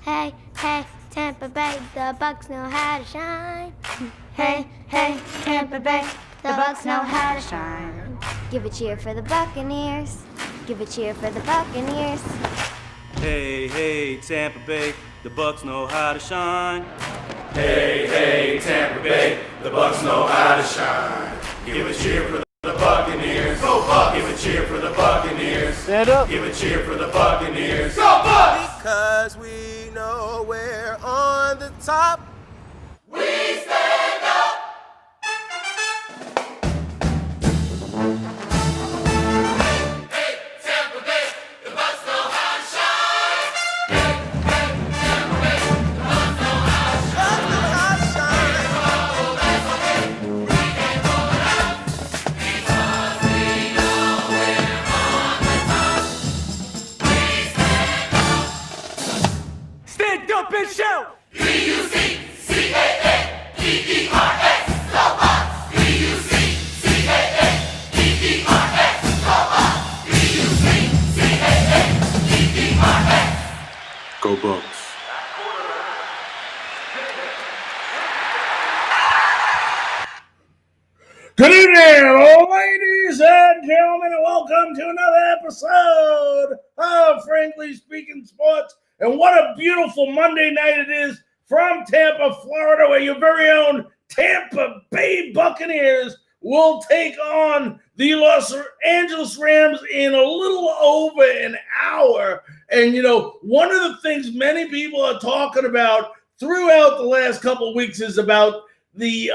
Hey, hey, Tampa Bay, the Bucs know how to shine. Hey, hey, Tampa Bay, the Bucs know how to shine. Give a cheer for the Buccaneers. Give a cheer for the Buccaneers. Hey, hey, Tampa Bay, the Bucs know how to shine. Hey, hey, Tampa Bay, the Bucs know how to shine. Give a cheer for the Buccaneers. Go Bucs! Give a cheer for the Buccaneers. Stand up. Give a cheer for the Buccaneers. Go Bucs! Because we know we're on the top. We stand up! Hey, Tampa Bay, the Bucs know how to shine. Hey, hey, Tampa Bay, the Bucs know how to shine. We can roll it out because we know we're on the top. We stand up. Stand up and shout. B-U-C-C-A-A-P-E-R-S. Go Bucs! B-U-C-C-A-A-P-E-R-S. Go Bucs! B-U-C-C-A-A-P-E-R-S. Go Bucs. Good evening, ladies and gentlemen, and welcome to another episode of Frankly Speaking Sports. And what a beautiful Monday night it is from Tampa, Florida, where your very own Tampa Bay Buccaneers will take on the Los Angeles Rams in a little over an hour. And, you know, one of the things many people are talking about throughout the last couple of weeks is about the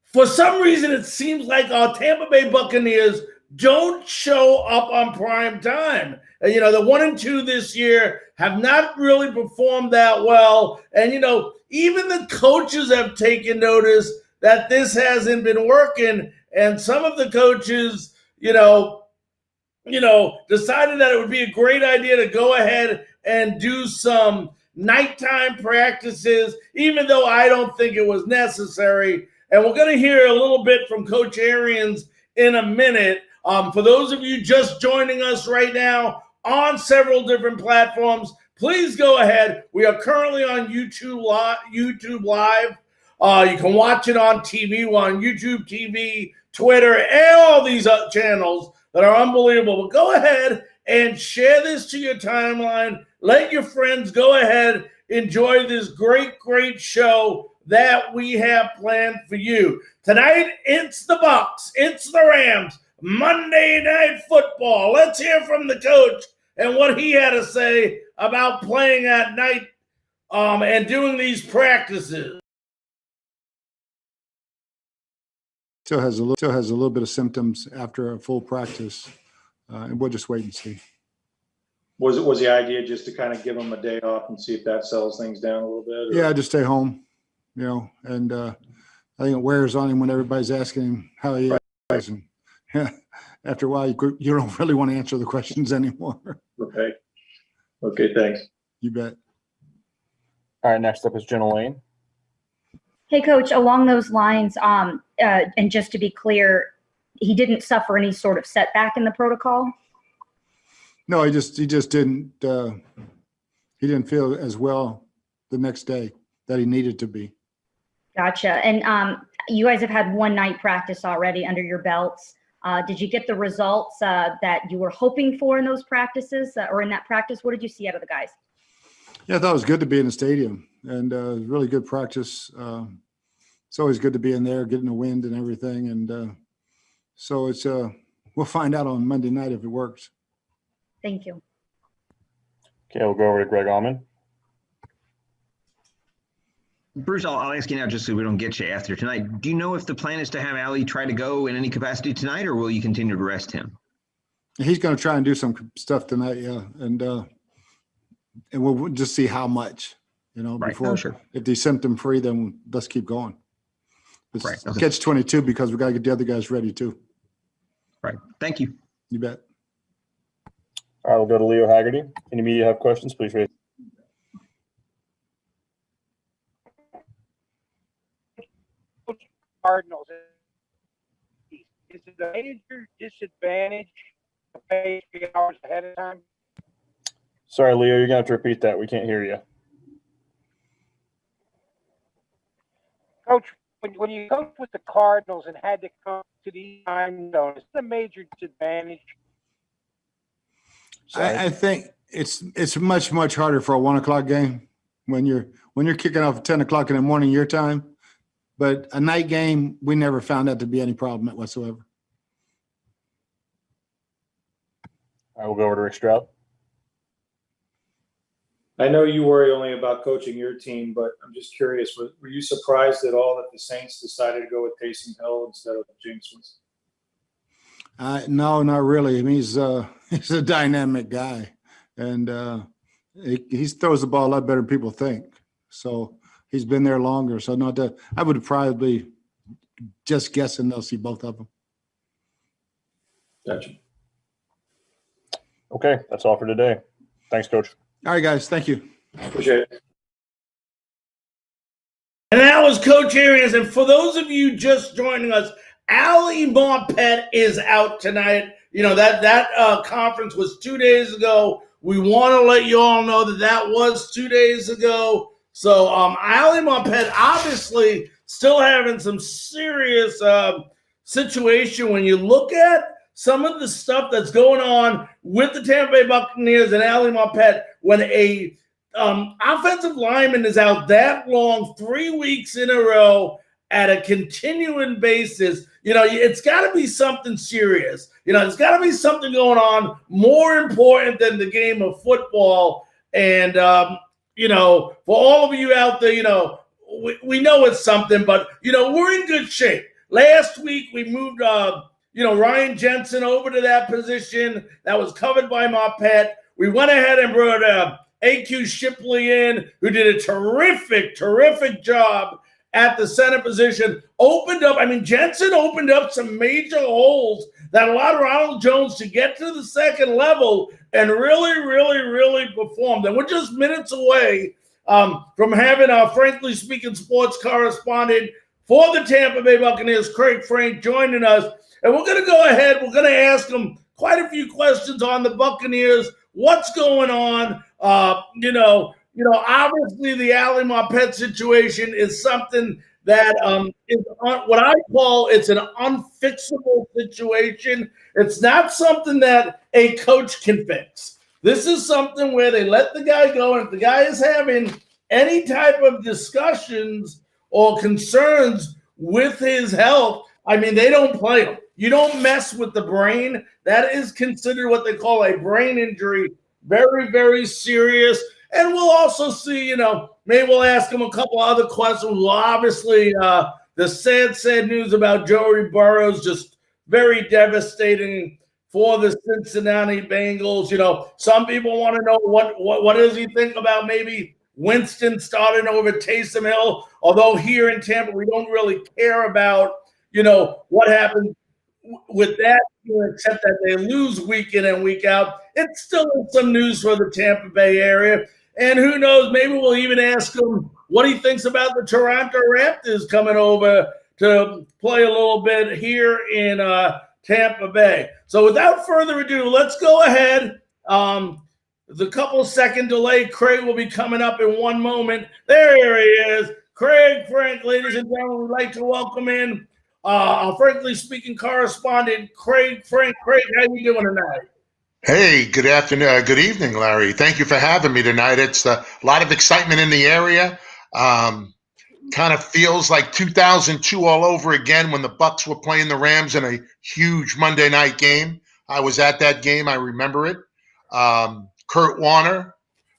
for some reason, it seems like our Tampa Bay Buccaneers don't show up on prime time. And, you know, the 1-2 this year have not really performed that well. And, you know, even the coaches have taken notice that this hasn't been working. And some of the coaches, decided that it would be a great idea to go ahead and do some nighttime practices, even though I don't think it was necessary. And we're going to hear a little bit from Coach Arians in a minute. For those of you just joining us right now on several different platforms, please go ahead. We are currently on YouTube Live. You can watch it on TV. We're on YouTube TV, Twitter, and all these channels that are unbelievable. But go ahead and share this to your timeline. Let your friends go ahead, enjoy this great, great show that we have planned for you. Tonight, it's the Bucs, it's the Rams, Monday Night Football. Let's hear from the coach and what he had to say about playing at night and doing these practices. Still has a little bit of symptoms after a full practice, and we'll just wait and see. Was the idea just to kind of give them a day off and see if that settles things down a little bit? Or? Yeah, just stay home, and I think it wears on him when everybody's asking him how he is. And after a while, you don't really want to answer the questions anymore. Okay, thanks. You bet. All right, next up is Jenna Lane. Hey, Coach, along those lines, and just to be clear, he didn't suffer any sort of setback in the protocol? No, he just didn't he didn't feel as well the next day that he needed to be. Gotcha. And you guys have had one night practice already under your belts. Did you get the results that you were hoping for in those practices or in that practice? What did you see out of the guys? Yeah, I thought it was good to be in the stadium and really good practice. It's always good to be in there, getting the wind and everything. And so it's we'll find out on Monday night if it works. Thank you. Okay, we'll go over to Greg Allman. Bruce, I'll ask you now just so we don't get you after tonight. Do you know if the plan is to have Ali try to go in any capacity tonight, or will you continue to rest him? He's going to try and do some stuff tonight, yeah. And we'll just see how much, right. before. Sure. If he's symptom-free, then let's keep going. It's right. Okay. Catch-22 because we got to get the other guys ready too. Right. Thank you. You bet. All right, we'll go to Leo Haggerty. Any media have questions, please raise. Cardinals. Is it a major disadvantage to pay 3 hours ahead of time? Sorry, Leo, you're going to have to repeat that. We can't hear you. Coach, when you coached with the Cardinals and had to come to the time zone, is it a major disadvantage? I think it's much harder for a 1 o'clock game when you're kicking off at 10 o'clock in the morning your time. But a night game, we never found that to be any problem whatsoever. I will go over to Rick Stroud. I know you worry only about coaching your team, but I'm just curious, were you surprised at all that the Saints decided to go with Taysom Hill instead of James Winston? No, not really. I mean, he's a dynamic guy, and he throws the ball a lot better than people think. So he's been there longer. So I would probably just guessing they'll see both of them. Gotcha. Okay, that's all for today. Thanks, Coach. All right, guys. Thank you. Appreciate it. And that was Coach Arians. And for those of you just joining us, Ali Marpet is out tonight. You know, that conference was 2 days ago. We want to let you all know that was 2 days ago. So Ali Marpet obviously still having some serious situation when you look at some of the stuff that's going on with the Tampa Bay Buccaneers and Ali Marpet when a offensive lineman is out that long, 3 weeks in a row at a continuing basis. You know, it's got to be something serious. You know, there's got to be something going on more important than the game of football. And, you know, for all of you out there, you know, we know it's something, but, you know, we're in good shape. Last week we moved Ryan Jensen over to that position that was covered by Marpet. We went ahead and brought A.Q. Shipley in, who did a terrific job at the center position. Jensen opened up some major holes that allowed Ronald Jones to get to the second level and really performed. And we're just minutes away from having our Frankly Speaking sports correspondent for the Tampa Bay Buccaneers, Craig Frank, joining us. And we're going to go ahead. We're going to ask him quite a few questions on the Buccaneers. What's going on? Obviously the Ali Marpet situation is something that is what I call it's an unfixable situation. It's not something that a coach can fix. This is something where they let the guy go, and if the guy is having any type of discussions or concerns with his health, they don't play him. You don't mess with the brain. That is considered what they call a brain injury. Very serious. And we'll also see, maybe we'll ask him a couple other questions. Well, obviously, the sad news about Joey Burrows, just very devastating for the Cincinnati Bengals. Some people want to know what does he think about maybe Winston starting over Taysom Hill, although here in Tampa, we don't really care about, what happens with that, except that they lose week in and week out. It's still some news for the Tampa Bay area. And who knows, maybe we'll even ask him what he thinks about the Toronto Raptors coming over to play a little bit here in Tampa Bay. So without further ado, let's go ahead. The couple second delay, Craig will be coming up in one moment. There he is. Craig Frank, ladies and gentlemen, we'd like to welcome in our Frankly Speaking correspondent, Craig Frank. Craig, how you doing tonight? Hey, good afternoon. Good evening, Larry. Thank you for having me tonight. It's a lot of excitement in the area. Kind of feels like 2002 all over again when the Bucs were playing the Rams in a huge Monday night game. I was at that game. I remember it. Kurt Warner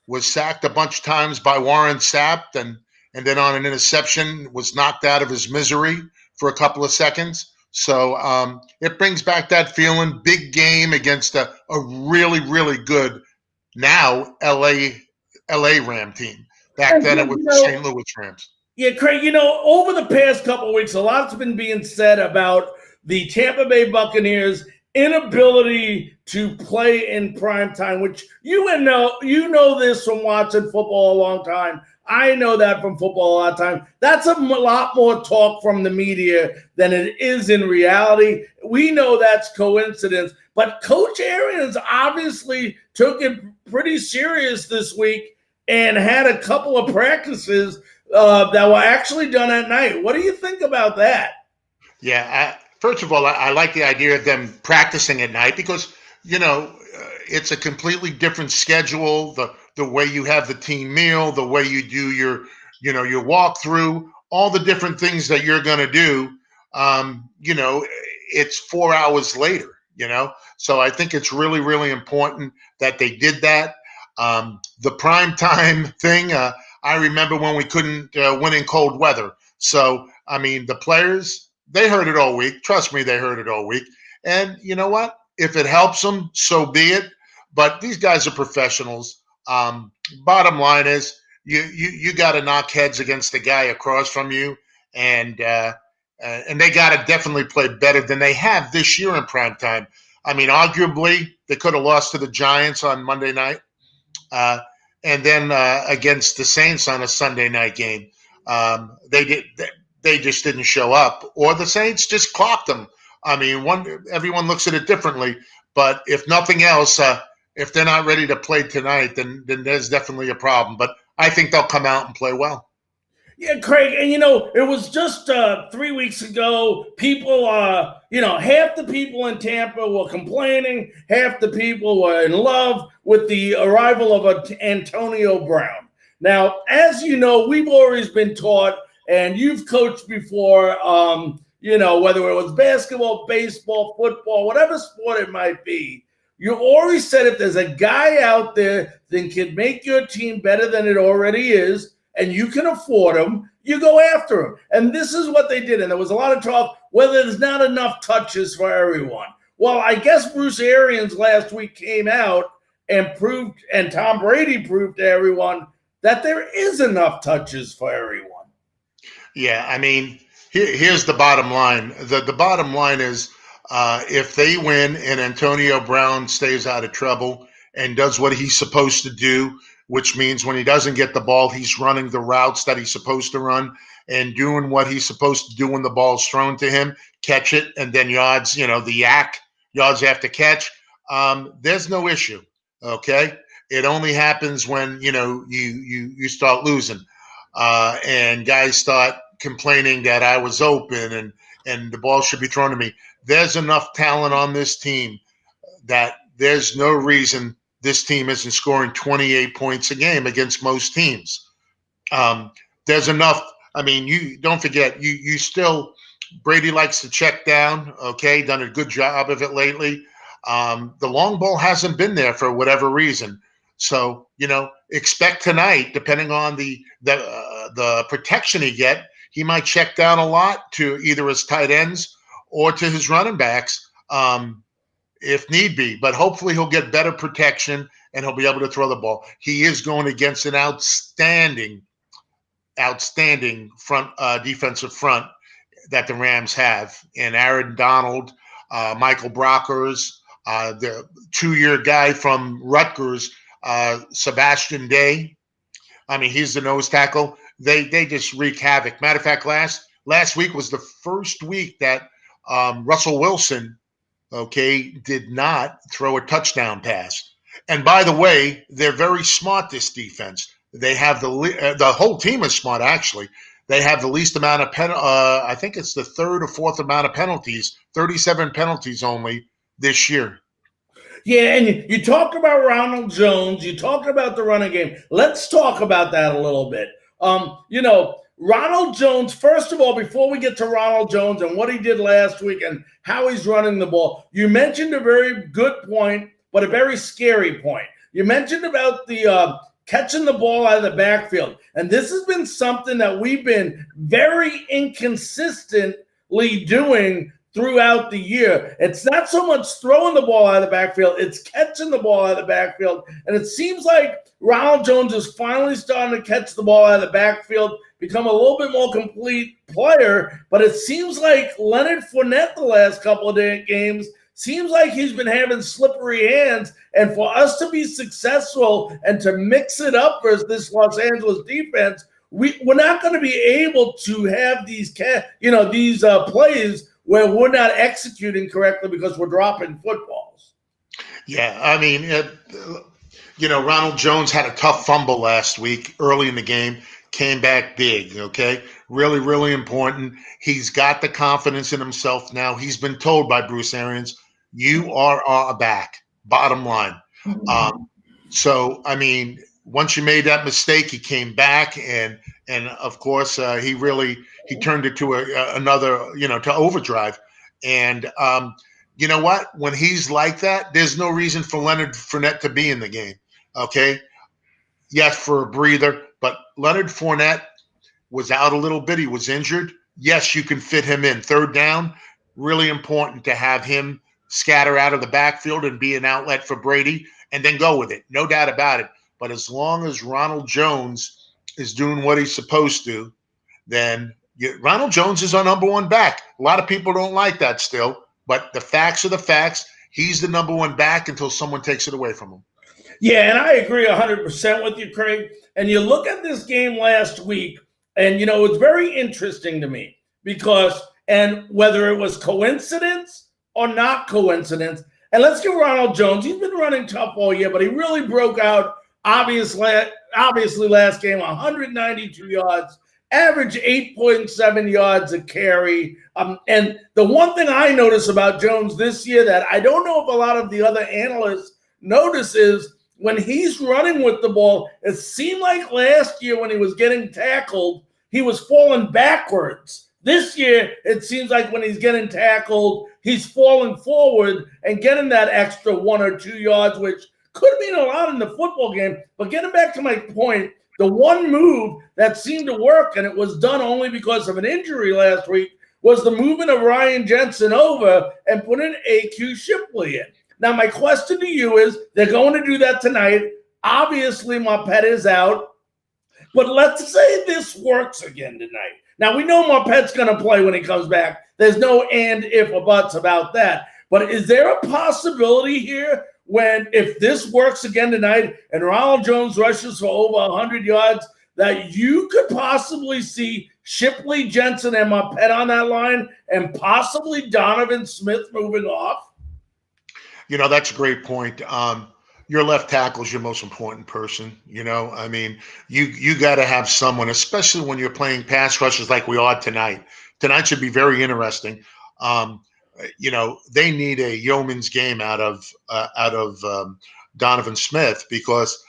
was sacked a bunch of times by Warren Sapp and then on an interception was knocked out of his misery for a couple of seconds. So it brings back that feeling. Big game against a really good now LA Ram team. Back then it was the St. Louis Rams. Yeah, Craig, over the past couple of weeks, a lot's been being said about the Tampa Bay Buccaneers' inability to play in prime time, which you know this from watching football a long time. I know that from football a lot of time. That's a lot more talk from the media than it is in reality. We know that's coincidence, but Coach Arians obviously took it pretty serious this week and had a couple of practices that were actually done at night. What do you think about that? Yeah, first of all, I like the idea of them practicing at night because, it's a completely different schedule. The way you have the team meal, the way you do your walkthrough, all the different things that you're going to do. It's 4 hours later. So I think it's really, really important that they did that. The prime time thing. I remember when we couldn't win in cold weather. So the players, they heard it all week. Trust me, they heard it all week. And you know what? If it helps them, so be it. But these guys are professionals. Bottom line is, you got to knock heads against the guy across from you, and they got to definitely play better than they have this year in prime time. Arguably, they could have lost to the Giants on Monday night, and then against the Saints on a Sunday night game. They just didn't show up, or the Saints just clocked them. Everyone looks at it differently, but if nothing else, if they're not ready to play tonight, then there's definitely a problem. But I think they'll come out and play well. Yeah, Craig, and it was just 3 weeks ago. People, half the people in Tampa were complaining, half the people were in love with the arrival of Antonio Brown. Now, as you know, we've always been taught, and you've coached before, whether it was basketball, baseball, football, whatever sport it might be, you always said if there's a guy out there that can make your team better than it already is, and you can afford him, you go after him. And this is what they did. And there was a lot of talk whether there's not enough touches for everyone. Well, I guess Bruce Arians last week came out and proved, and Tom Brady proved to everyone that there is enough touches for everyone. Yeah, here's the bottom line. The bottom line is if they win and Antonio Brown stays out of trouble and does what he's supposed to do, which means when he doesn't get the ball, he's running the routes that he's supposed to run and doing what he's supposed to do when the ball's thrown to him, catch it, and then yards, the yards after catch. There's no issue, okay? It only happens when, you start losing and guys start complaining that I was open and the ball should be thrown to me. There's enough talent on this team that there's no reason this team isn't scoring 28 points a game against most teams. There's enough. You don't forget, you still, Brady likes to check down, okay, done a good job of it lately. The long ball hasn't been there for whatever reason. So, expect tonight, depending on the protection he get, he might check down a lot to either his tight ends or to his running backs if need be. But hopefully he'll get better protection and he'll be able to throw the ball. He is going against an outstanding front defensive front that the Rams have. And Aaron Donald, Michael Brockers, the 2-year guy from Rutgers, Sebastian Day. He's the nose tackle. They just wreak havoc. Matter of fact, last week was the first week that Russell Wilson, did not throw a touchdown pass. And by the way, they're very smart, this defense. They have the whole team is smart, actually. They have the least amount of I think it's the third or fourth amount of penalties, 37 penalties only this year. Yeah, and you talked about Ronald Jones. You talked about the running game. Let's talk about that a little bit. Ronald Jones, first of all, before we get to Ronald Jones and what he did last week and how he's running the ball, you mentioned a very good point, but a very scary point. You mentioned about the catching the ball out of the backfield. And this has been something that we've been very inconsistently doing throughout the year. It's not so much throwing the ball out of the backfield, it's catching the ball out of the backfield. And it seems like Ronald Jones is finally starting to catch the ball out of the backfield, become a little bit more complete player. But it seems like Leonard Fournette the last couple of games seems like he's been having slippery hands. And for us to be successful and to mix it up versus this Los Angeles defense, we're not going to be able to have these plays where we're not executing correctly because we're dropping footballs. Yeah, I mean, Ronald Jones had a tough fumble last week early in the game, came back big, okay? Really, really important. He's got the confidence in himself now. He's been told by Bruce Arians, you are our back, bottom line. So, I mean, once you made that mistake, he came back, and of course, he turned it to another, to overdrive. And you know what? When he's like that, there's no reason for Leonard Fournette to be in the game, okay? Yes, for a breather, but Leonard Fournette was out a little bit. He was injured. Yes, you can fit him in. Third down, really important to have him scatter out of the backfield and be an outlet for Brady and then go with it. No doubt about it. But as long as Ronald Jones is doing what he's supposed to, then Ronald Jones is our number one back. A lot of people don't like that still, but the facts are the facts. He's the number one back until someone takes it away from him. Yeah, and I agree 100% with you, Craig. And you look at this game last week, and, it's very interesting to me because, and whether it was coincidence or not coincidence, and let's give Ronald Jones, he's been running tough all year, but he really broke out, obviously last game, 192 yards, average 8.7 yards a carry. And the one thing I notice about Jones this year that I don't know if a lot of the other analysts notice is when he's running with the ball, it seemed like last year when he was getting tackled, he was falling backwards. This year, it seems like when he's getting tackled, he's falling forward and getting that extra 1 or 2 yards, which could mean a lot in the football game. But getting back to my point, the one move that seemed to work, and it was done only because of an injury last week, was the movement of Ryan Jensen over and putting A.Q. Shipley in. Now, my question to you is, they're going to do that tonight. Obviously, Marpet is out. But let's say this works again tonight. Now, we know Marpet's going to play when he comes back. There's no and, if, or buts about that. But is there a possibility here if this works again tonight and Ronald Jones rushes for over 100 yards, that you could possibly see Shipley, Jensen, and Marpet on that line and possibly Donovan Smith moving off? That's a great point. Your left tackle is your most important person. I mean, you got to have someone, especially when you're playing pass rushes like we are tonight. Tonight should be very interesting. They need a yeoman's game out of Donovan Smith because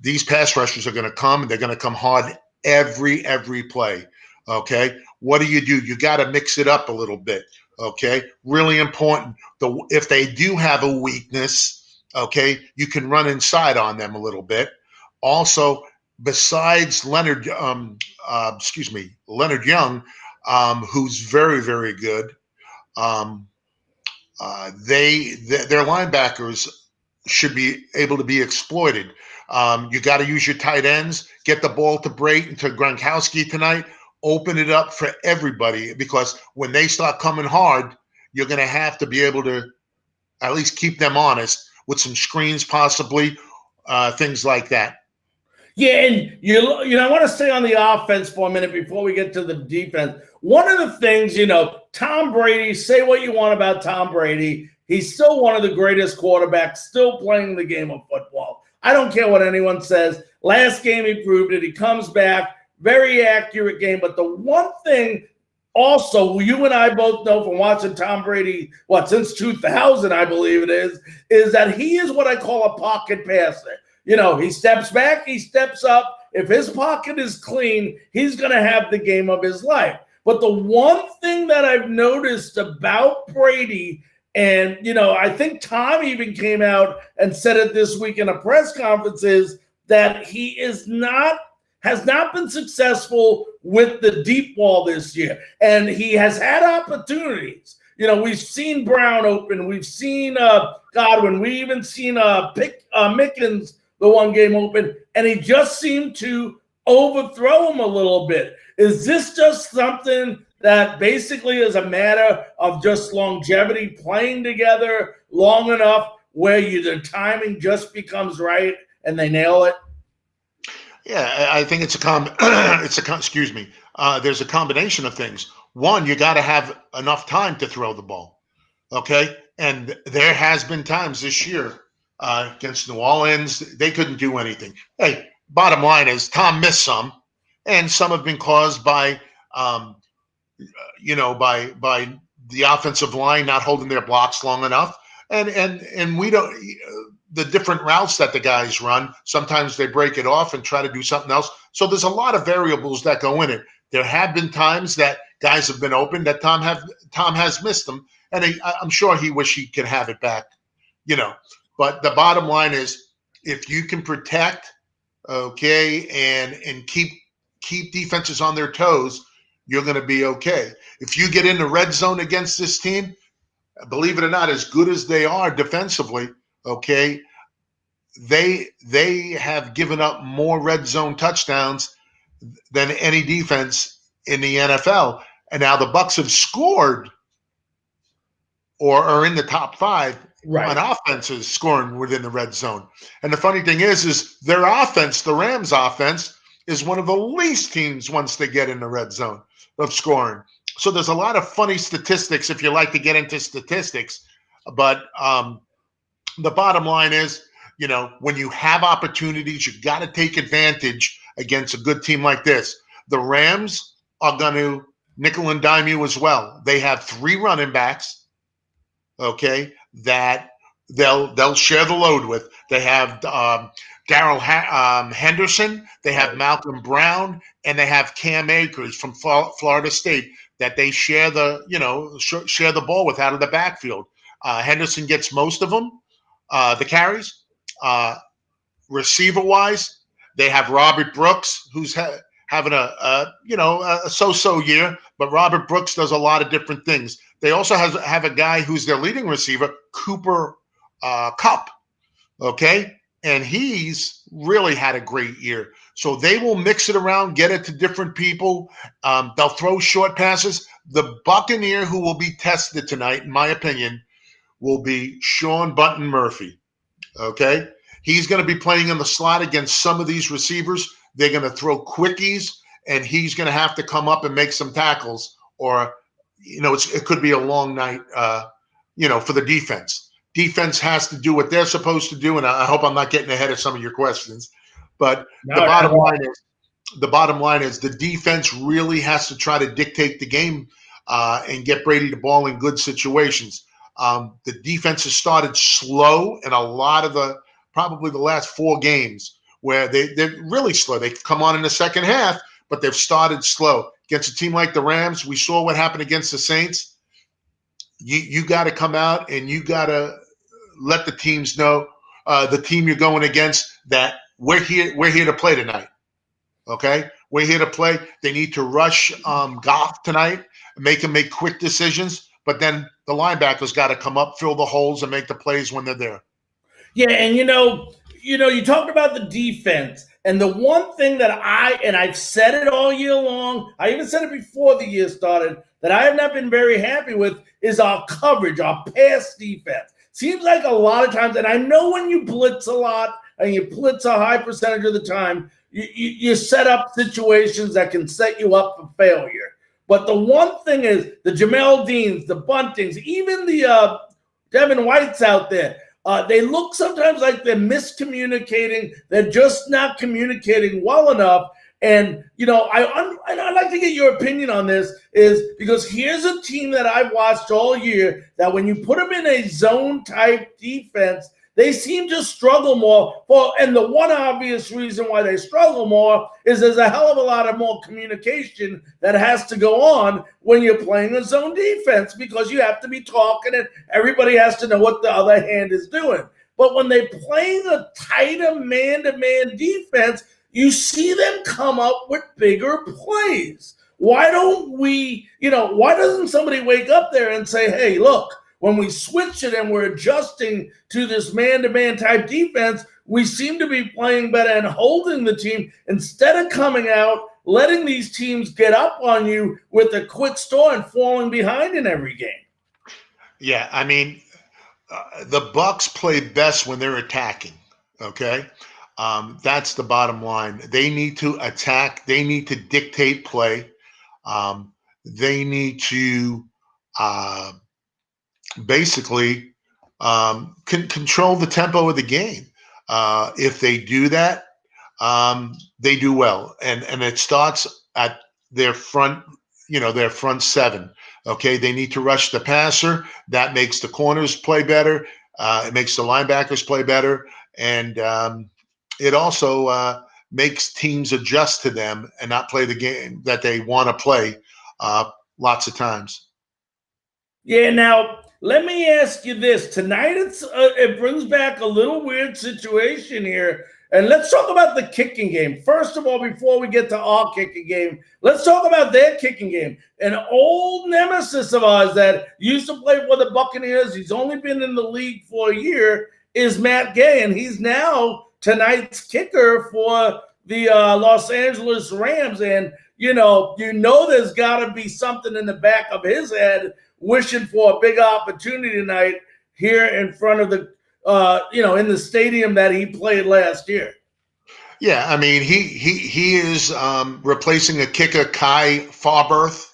these pass rushers are going to come and they're going to come hard every play. Okay, what do? You got to mix it up a little bit. Okay, really important. If they do have a weakness, okay, you can run inside on them a little bit. Also, besides Leonard Young, who's very, very good, their linebackers should be able to be exploited. You got to use your tight ends, get the ball to Brayton, to Gronkowski tonight, open it up for everybody, because when they start coming hard, you're going to have to be able to at least keep them honest with some screens, possibly, things like that. Yeah, and I want to stay on the offense for a minute before we get to the defense. One of the things, Tom Brady, say what you want about Tom Brady, he's still one of the greatest quarterbacks, still playing the game of football. I don't care what anyone says. Last game he proved it. He comes back, very accurate game. But the one thing also, you and I both know from watching Tom Brady, since 2000, I believe it is that he is what I call a pocket passer. He steps back, he steps up. If his pocket is clean, he's going to have the game of his life. But the one thing that I've noticed about Brady, and, I think Tom even came out and said it this week in a press conference, is that he has not been successful with the deep ball this year. And he has had opportunities. We've seen Brown open. We've seen Godwin. We even seen Mickens the one game open. And he just seemed to overthrow him a little bit. Is this just something that basically is a matter of just longevity, playing together long enough where the timing just becomes right and they nail it? Yeah, I think excuse me. There's a combination of things. One, you got to have enough time to throw the ball. Okay. And there has been times this year against New Orleans, they couldn't do anything. Hey, bottom line is Tom missed some, and some have been caused by, by the offensive line not holding their blocks long enough. And we don't, the different routes that the guys run, sometimes they break it off and try to do something else. So there's a lot of variables that go in it. There have been times that guys have been open that Tom has missed them. And I'm sure he wish he could have it back, But the bottom line is, if you can protect, okay, and keep defenses on their toes, you're going to be okay. If you get in the red zone against this team, believe it or not, as good as they are defensively, okay, they have given up more red zone touchdowns than any defense in the NFL. And now the Bucs have scored or are in the top 5 on offenses scoring within the red zone. And the funny thing is their offense, the Rams offense, is one of the least teams once they get in the red zone of scoring. So there's a lot of funny statistics if you like to get into statistics. But the bottom line is, when you have opportunities, you got to take advantage against a good team like this. The Rams are going to nickel and dime you as well. They have 3 running backs, okay, that they'll share the load with. They have Darrell Henderson, they have Malcolm Brown, and they have Cam Akers from Florida State that they share the ball with out of the backfield. Henderson gets most of them, the carries. Receiver-wise, they have Robert Brooks, who's having a so-so year, but Robert Brooks does a lot of different things. They also have a guy who's their leading receiver, Cooper Kupp, okay? And he's really had a great year. So they will mix it around, get it to different people. They'll throw short passes. The Buccaneer who will be tested tonight, in my opinion, will be Sean Button Murphy, okay? He's going to be playing in the slot against some of these receivers. They're going to throw quickies, and he's going to have to come up and make some tackles, or it could be a long night, for the defense. Defense has to do what they're supposed to do, and I hope I'm not getting ahead of some of your questions. But the bottom line is the defense really has to try to dictate the game and get Brady the ball in good situations. The defense has started slow in a lot of probably the last 4 games where they're really slow. They've come on in the second half, but they've started slow. Against a team like the Rams, we saw what happened against the Saints. You got to come out and you got to let the teams know, the team you're going against, that we're here to play tonight. Okay? We're here to play. They need to rush Goff tonight, make him make quick decisions, but then the linebackers got to come up, fill the holes, and make the plays when they're there. Yeah, and you talked about the defense, and the one thing that I've said it all year long, I even said it before the year started, that I have not been very happy with is our coverage, our pass defense. Seems like a lot of times, and I know when you blitz a lot and you blitz a high percentage of the time, you set up situations that can set you up for failure. But the one thing is the Jamel Deans, the Buntings, even the Devin Whites out there, they look sometimes like they're miscommunicating. They're just not communicating well enough. And, I'd like to get your opinion on this, is because here's a team that I've watched all year that when you put them in a zone-type defense, they seem to struggle more. And the one obvious reason why they struggle more is there's a hell of a lot of more communication that has to go on when you're playing a zone defense, because you have to be talking and everybody has to know what the other hand is doing. But when they're playing a tighter man-to-man defense, you see them come up with bigger plays. Why doesn't somebody wake up there and say, hey, look, when we switch it and we're adjusting to this man-to-man type defense, we seem to be playing better and holding the team instead of coming out letting these teams get up on you with a quick start and falling behind in every game. Yeah, I mean, the Bucs play best when they're attacking. Okay, that's the bottom line. They need to attack. They need to dictate play. They need to uh, basically control the tempo of the game. If they do that, they do well, and it starts at their front. Their front seven. Okay, they need to rush the passer. That makes the corners play better. It makes the linebackers play better, and it also makes teams adjust to them and not play the game that they want to play lots of times. Yeah, now let me ask you this. Tonight it brings back a little weird situation here. And let's talk about the kicking game. First of all, before we get to our kicking game, let's talk about their kicking game. An old nemesis of ours that used to play for the Buccaneers, he's only been in the league for a year, is Matt Gay. And he's now tonight's kicker for the Los Angeles Rams. And, you know there's got to be something in the back of his head wishing for a big opportunity tonight here in front of the in the stadium that he played last year. Yeah, I mean, he is replacing a kicker, Kai Farberth,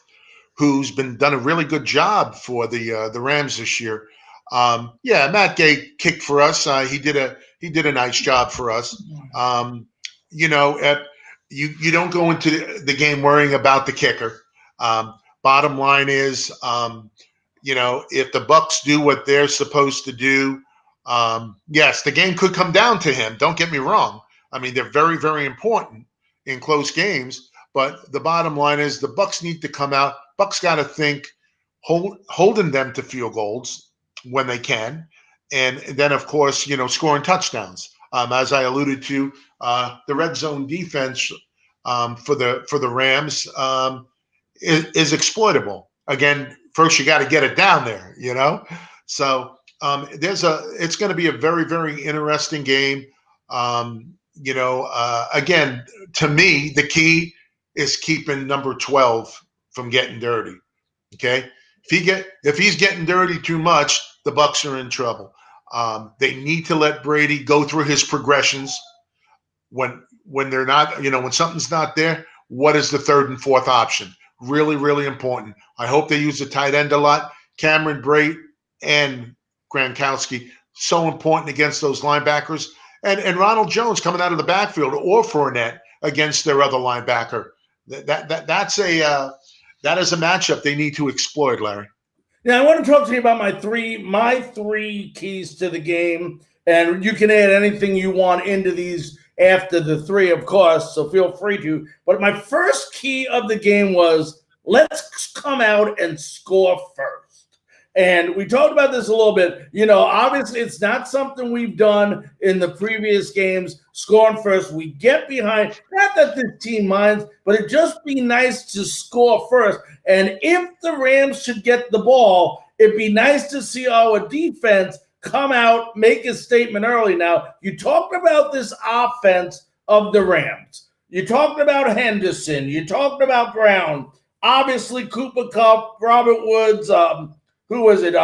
who's done a really good job for the Rams this year. Yeah, Matt Gay kicked for us. He did a nice job for us. You don't go into the game worrying about the kicker. Bottom line is, if the Bucs do what they're supposed to do, yes, the game could come down to him. Don't get me wrong. I mean, they're very, very important in close games. But the bottom line is the Bucs need to come out. Bucs got to think holding them to field goals when they can, and then of course scoring touchdowns. As I alluded to, the red zone defense for the Rams is exploitable. Again, first you got to get it down there, So it's going to be a very, very interesting game. Again, to me, the key is keeping number 12 from getting dirty. Okay, if he's getting dirty too much, the Bucs are in trouble. They need to let Brady go through his progressions. When they're not, when something's not there, what is the third and fourth option? Really, really important. I hope they use the tight end a lot. Cameron Brate and Gronkowski, so important against those linebackers. And Ronald Jones coming out of the backfield, or Fournette against their other linebacker. That is a matchup they need to exploit, Larry. Now I want to talk to you about my three keys to the game, and you can add anything you want into these after the three, of course, so feel free to. But my first key of the game was let's come out and score first. And we talked about this a little bit. Obviously it's not something we've done in the previous games, scoring first. We get behind, not that this team minds, but it'd just be nice to score first. And if the Rams should get the ball, it'd be nice to see our defense come out, make a statement early. Now, you talked about this offense of the Rams. You talked about Henderson. You talked about Brown. Obviously, Cooper Kupp, Robert Woods, who was it?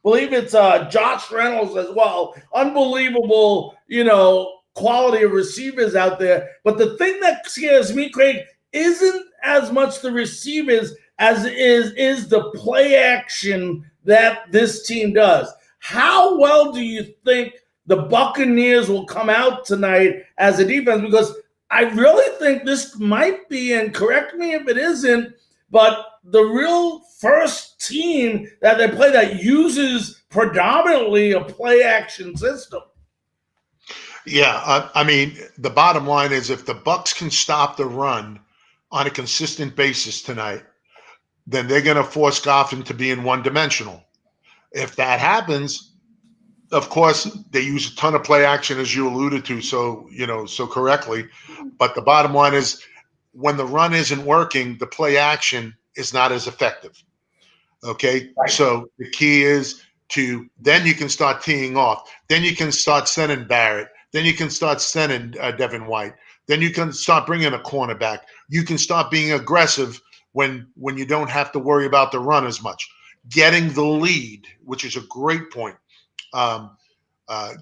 Believe it's Josh Reynolds as well. Unbelievable, quality of receivers out there. But the thing that scares me, Craig, isn't as much the receivers as it is the play action that this team does. How well do you think the Buccaneers will come out tonight as a defense? Because I really think this might be, and correct me if it isn't, but the real first team that they play that uses predominantly a play action system. Yeah, I mean, the bottom line is if the Bucs can stop the run on a consistent basis tonight, then they're going to force Goffin to be in one-dimensional. If that happens, of course, they use a ton of play action, as you alluded to, so correctly. But the bottom line is when the run isn't working, the play action is not as effective. Okay, right. So the key is then you can start teeing off. Then you can start sending Barrett. Then you can start sending Devin White. then you can start bringing a cornerback. You can start being aggressive when you don't have to worry about the run as much. Getting the lead, which is a great point.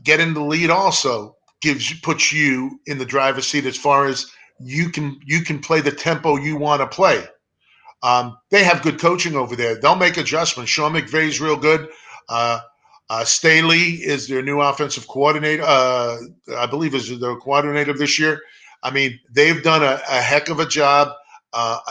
Getting the lead also puts you in the driver's seat as far as you can play the tempo you want to play. They have good coaching over there. They'll make adjustments. Sean McVay's real good. Staley is their new offensive coordinator. I believe is their coordinator this year. I mean, they've done a heck of a job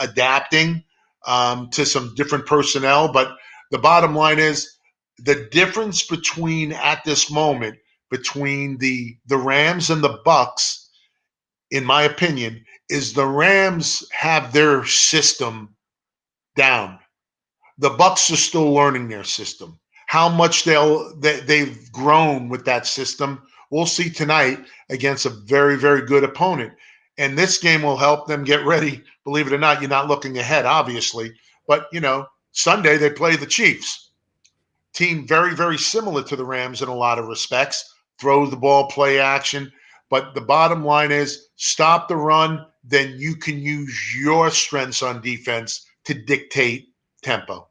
adapting to some different personnel. But the bottom line is the difference between at this moment between the Rams and the Bucs, in my opinion, is the Rams have their system down. The Bucs are still learning their system. How much they've grown with that system, we'll see tonight against a very, very good opponent. And this game will help them get ready. Believe it or not, you're not looking ahead, obviously. But, Sunday they play the Chiefs. Team very, very similar to the Rams in a lot of respects. Throw the ball, play action. But the bottom line is stop the run, then you can use your strengths on defense to dictate tempo.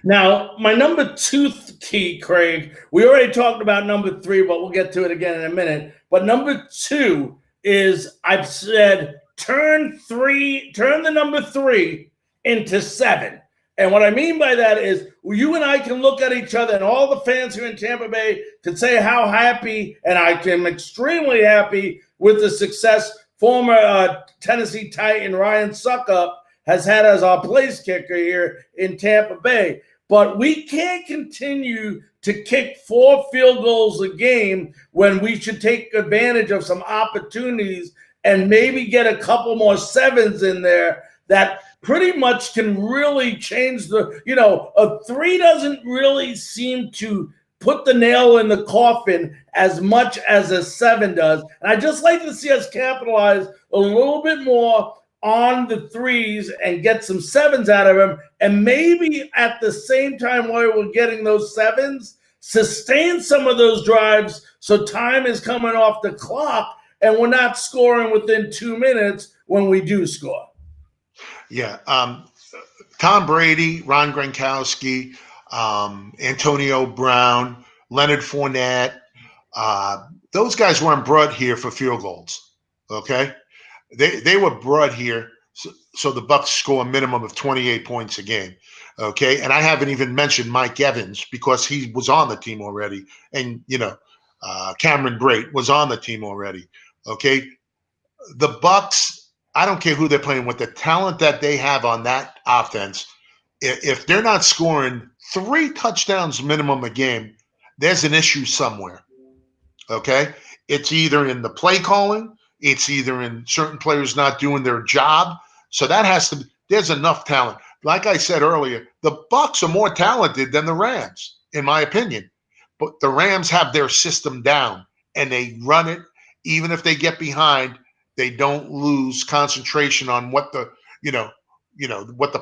Now, my number 2 key, Craig, we already talked about number 3, but we'll get to it again in a minute. But number 2 is I've said turn the number 3 into 7. And what I mean by that is you and I can look at each other, and all the fans here in Tampa Bay can say how happy, and I am extremely happy with the success former Tennessee Titan Ryan Suckup has had as our place kicker here in Tampa Bay. But we can't continue to kick 4 field goals a game when we should take advantage of some opportunities and maybe get a couple more 7s in there that pretty much can really change a 3 doesn't really seem to put the nail in the coffin as much as a 7 does. And I'd just like to see us capitalize a little bit more on the 3s and get some 7s out of them. And maybe at the same time while we're getting those 7s, sustain some of those drives so time is coming off the clock and we're not scoring within 2 minutes when we do score. Yeah. Tom Brady, Ron Gronkowski, Antonio Brown, Leonard Fournette, those guys weren't brought here for field goals, okay? They were brought here so the Bucs score a minimum of 28 points a game, okay? And I haven't even mentioned Mike Evans because he was on the team already, and Cameron Brate was on the team already, okay? The Bucs, I don't care who they're playing with, the talent that they have on that offense, if they're not scoring 3 touchdowns minimum a game, there's an issue somewhere, okay? It's either in the play calling, it's either in certain players not doing their job. So there's enough talent. Like I said earlier, the Bucs are more talented than the Rams, in my opinion. But the Rams have their system down and they run it. Even if they get behind, they don't lose concentration on what the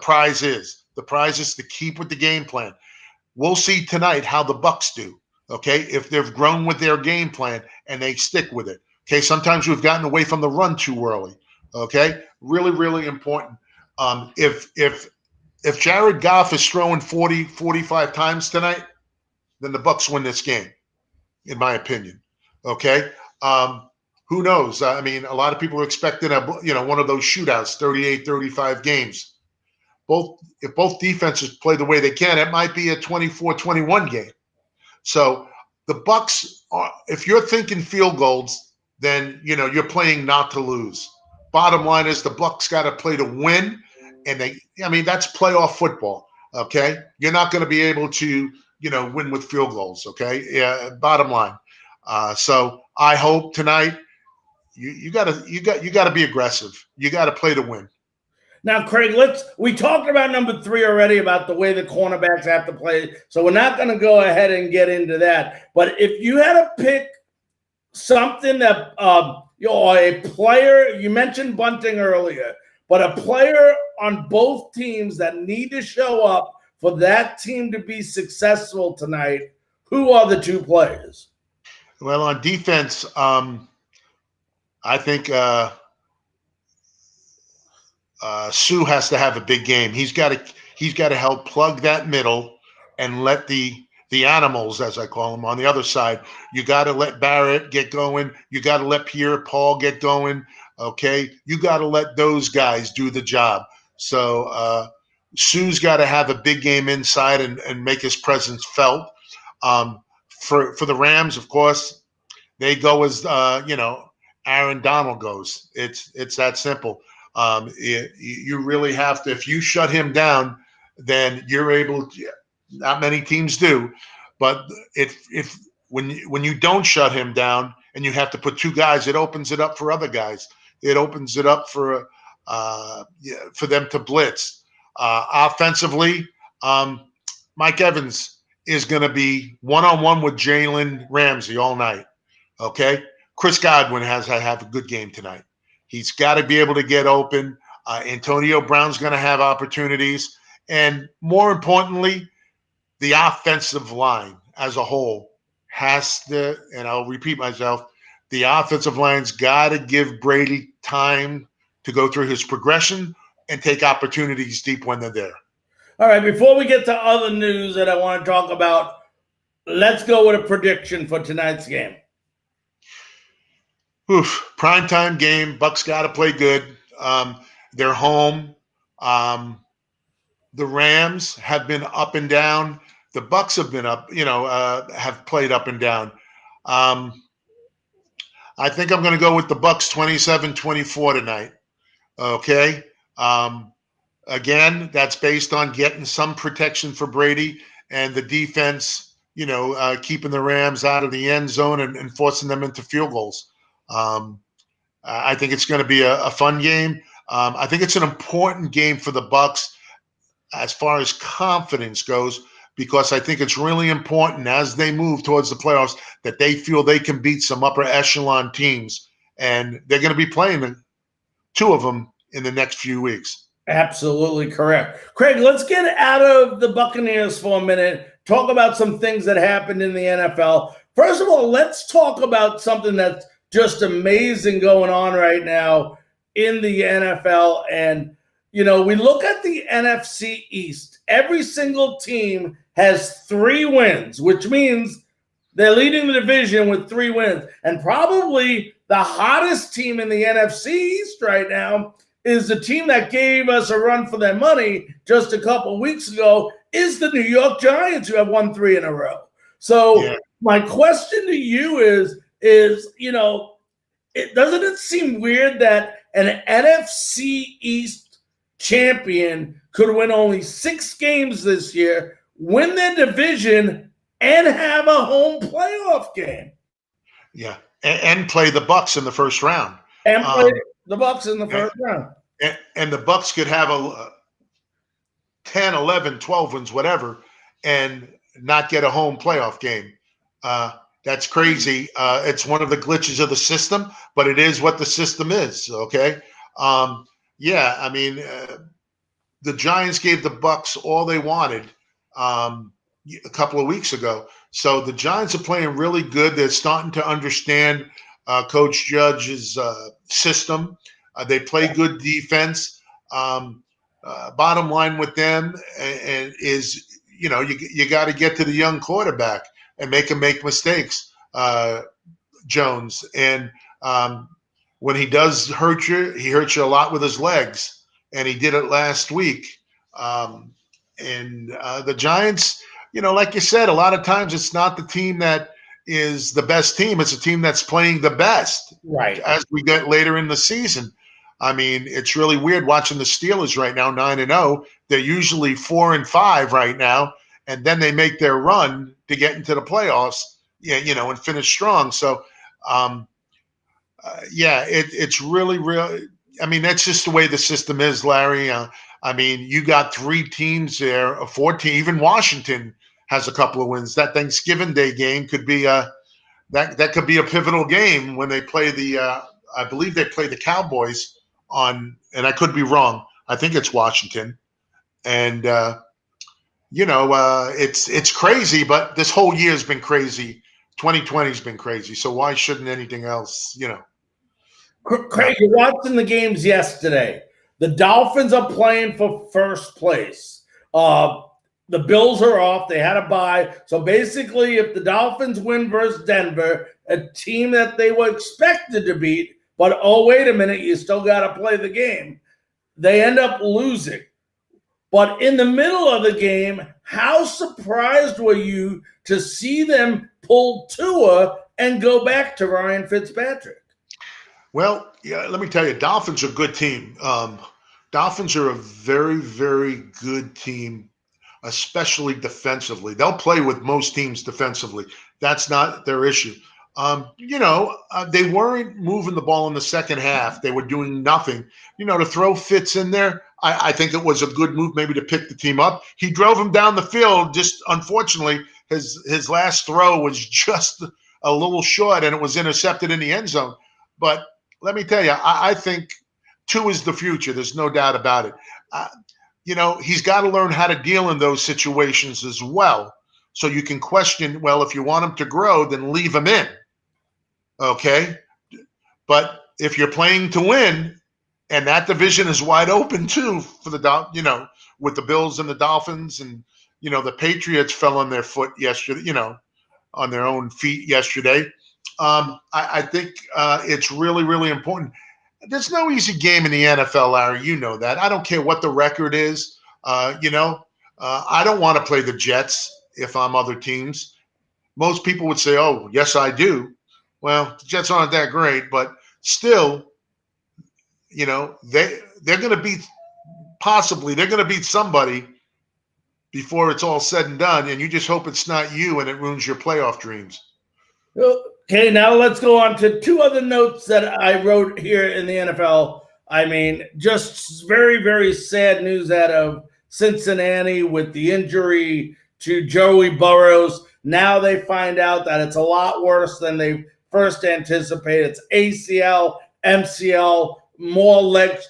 prize is. The prize is to keep with the game plan. We'll see tonight how the Bucs do. Okay, if they've grown with their game plan and they stick with it. Okay, sometimes we've gotten away from the run too early. Okay, really, really important. If Jared Goff is throwing 40, 45 times tonight, then the Bucs win this game, in my opinion. Okay. Who knows? I mean, a lot of people are expecting one of those shootouts, 38-35 games. If both defenses play the way they can, it might be a 24-21 game. So the Bucs if you're thinking field goals, then you're playing not to lose. Bottom line is the Bucs got to play to win, and that's playoff football. Okay, you're not going to be able to win with field goals. Okay, yeah. Bottom line. So I hope tonight. You got to be aggressive. You got to play to win. Now, Craig, we talked about number 3 already about the way the cornerbacks have to play. So we're not going to go ahead and get into that. But if you had to pick something that a player, you mentioned bunting earlier, but a player on both teams that need to show up for that team to be successful tonight, who are the 2 players? Well, on defense, I think Sue has to have a big game. He's got to help plug that middle and let the animals, as I call them, on the other side. You got to let Barrett get going. You got to let Pierre-Paul get going. Okay, you got to let those guys do the job. So Sue's got to have a big game inside and make his presence felt. For the Rams, of course, they go as Aaron Donald goes. It's that simple. You really have to. If you shut him down, then you're able to. Not many teams do, but if when you don't shut him down and you have to put two guys, it opens it up for other guys. It opens it up for them to blitz. Offensively, Mike Evans is going to be one-on-one with Jalen Ramsey all night. Okay, Chris Godwin has to have a good game tonight. He's got to be able to get open. Antonio Brown's going to have opportunities, and more importantly, the offensive line as a whole has to, and I'll repeat myself, the offensive line's got to give Brady time to go through his progression and take opportunities deep when they're there. All right, before we get to other news that I want to talk about, let's go with a prediction for tonight's game. Primetime game. Bucs got to play good. They're home. The Rams have been up and down. The Bucs have been up, have played up and down. I think I'm going to go with the Bucs 27-24 tonight. Okay. Again, that's based on getting some protection for Brady and the defense, keeping the Rams out of the end zone and forcing them into field goals. I think it's going to be a fun game. I think it's an important game for the Bucs as far as confidence goes, because I think it's really important as they move towards the playoffs that they feel they can beat some upper echelon teams, and they're going to be playing two of them in the next few weeks. Absolutely correct. Craig, let's get out of the Buccaneers for a minute, talk about some things that happened in the NFL. First of all, let's talk about something that's just amazing going on right now in the NFL. And, we look at the NFC East. Every single team has 3 wins, which means they're leading the division with 3 wins. And probably the hottest team in the NFC East right now is the team that gave us a run for their money just a couple weeks ago, is the New York Giants, who have won 3 in a row. So my question to you is doesn't it seem weird that an NFC East champion could win only 6 games this year, win their division, and have a home playoff game? Yeah, and play the Bucs in the first round. And play the Bucs in the first round. And the Bucs could have a 10, 11, 12 wins, whatever, and not get a home playoff game. That's crazy. It's one of the glitches of the system, but it is what the system is, okay? The Giants gave the Bucs all they wanted a couple of weeks ago. So the Giants are playing really good. They're starting to understand Coach Judge's system. They play good defense. Bottom line with them is, you got to get to the young quarterback and make him make mistakes, Jones. And when he does hurt you, he hurts you a lot with his legs. And he did it last week. The Giants, like you said, a lot of times it's not the team that is the best team. It's a team that's playing the best. Right. As we get later in the season. I mean, it's really weird watching the Steelers right now, 9-0. They're usually 4-5 right now, and then they make their run to get into the playoffs, and finish strong. So, it's really, really. I mean, that's just the way the system is, Larry. You got 3 teams there, 4 teams. Even Washington has a couple of wins. That Thanksgiving Day game could be that could be a pivotal game when they play I believe they play the Cowboys on, and I could be wrong. I think it's Washington, and it's crazy. But this whole year has been crazy. 2020 has been crazy. So why shouldn't anything else? Craig, you're watching the games yesterday. The Dolphins are playing for first place. The Bills are off. They had a bye. So basically, if the Dolphins win versus Denver, a team that they were expected to beat, but oh, wait a minute, you still got to play the game, they end up losing. But in the middle of the game, how surprised were you to see them pull Tua and go back to Ryan Fitzpatrick? Well, yeah, let me tell you, Dolphins are a good team. Dolphins are a very, very good team, especially defensively. They'll play with most teams defensively. That's not their issue. They weren't moving the ball in the second half. They were doing nothing. To throw Fitz in there, I think it was a good move maybe to pick the team up. He drove him down the field. Just unfortunately, his last throw was just a little short, and it was intercepted in the end zone. But let me tell you, I think Tua is the future. There's no doubt about it. He's got to learn how to deal in those situations as well. So you can question, well, if you want him to grow, then leave him in. Okay? But if you're playing to win, and that division is wide open too for the, with the Bills and the Dolphins, and, the Patriots fell on their foot yesterday, on their own feet yesterday. I think it's really, really important. There's no easy game in the NFL, Larry. You know that. I don't care what the record is. I don't want to play the Jets if I'm other teams. Most people would say, oh, yes, I do. Well, the Jets aren't that great, but still, they're going to beat somebody before it's all said and done, and you just hope it's not you and it ruins your playoff dreams. Okay, now let's go on to two other notes that I wrote here in the NFL. I mean, just very, very sad news out of Cincinnati with the injury to Joey Burrows. Now they find out that it's a lot worse than they first anticipated. It's ACL, MCL, more leg